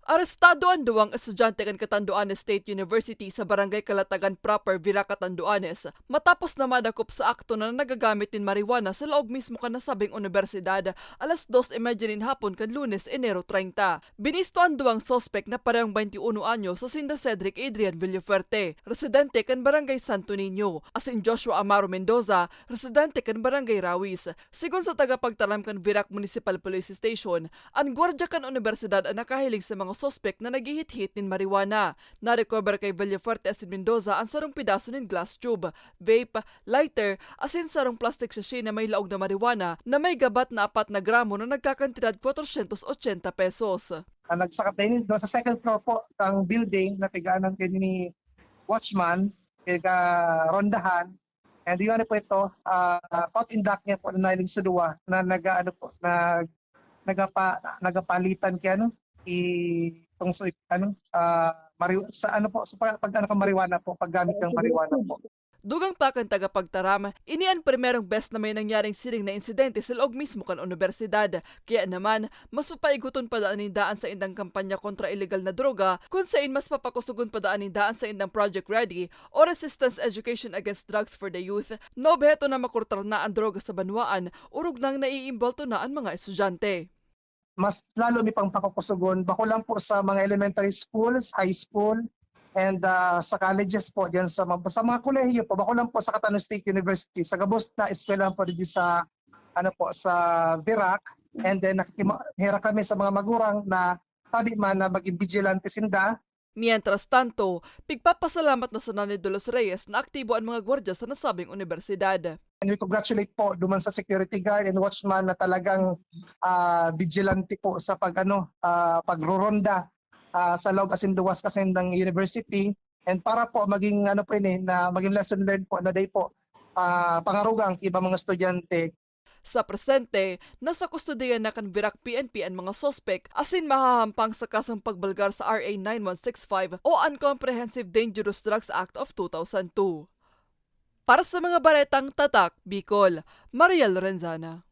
Arestado ang duwang estudyante kan Catanduanes State University sa Barangay Kalatagan Proper, Vira, Catanduanes matapos na madakop sa akto na nagagamit ng marijuana sa loob mismo kan nasabing universidad alas 2:30 nin hapon kan Lunes, Enero 30. Binisto ang duwang sospek na parehong 21 anyo sa sinda Cedric Adrian Villafuerte, residente kan Barangay Santo Niño, asin Joshua Amaro Mendoza, residente kan Barangay Rawis. Sigon sa tagapagtalam kan Virac Municipal Police Station, ang gwardya kan universidad ang nakahilig sa mga sospek na naghihit-hit nin marijuana. Na-recover kay Villafuerte asin Mendoza ang sarong pidaso nin glass tube, vape, lighter, asin sarong plastic sachet na may laog na marijuana na may gabat na 4 na gramo na nagkakantidad 480 pesos. Nagsakap din doon sa second floor po ang building na tigaan kay ni watchman kay rondahan. And di po ito caught in the act niya po na nailing sa duwa na nagapalitan kay itong marijuana po, paggamit ng marijuana po. Dugang pa kan tagapagtaram, ini ang primerong best na may nangyaring siring na insidente sa loob mismo kan universidad. Kaya naman, mas papaiguton pa daan daan sa indang kampanya kontra illegal na droga, kung saan mas papakusugon pa daan daan sa indang Project Ready o Resistance Education Against Drugs for the Youth, no beto na makurtar na ang droga sa banwaan, urog nang naiimbolto na ang mga estudyante. Mas lalo mi pang pakukusugon, bako lang po sa mga elementary schools, high school, and sa colleges po, diyan sa mga kolehiyo po, bako lang po sa Catanduanes State University, sa gabos na eskwela po dito sa sa Virac, and then nakikihira kami sa mga magurang na tabi man na maging vigilante sinda. Mientras tanto, pigpapasalamat na sa Nanay Dolores Reyes na aktibo ang mga gwardya sa nasabing universidad. And we congratulate po duman sa security guard and watchman na talagang vigilante po sa pagruronda sa loob asin duwas kasi ng university, and para po maging na maging lesson learned po na day po pangarugang ibang mga estudyante. Sa presente, nasa kustodiyan na kan Virac PNP ang mga sospek asin mahahampang sa kasong pagbalgar sa RA 9165 o Uncomprehensive Dangerous Drugs Act of 2002. Para sa mga baretang tatak, Bicol, Mariel Lorenzana.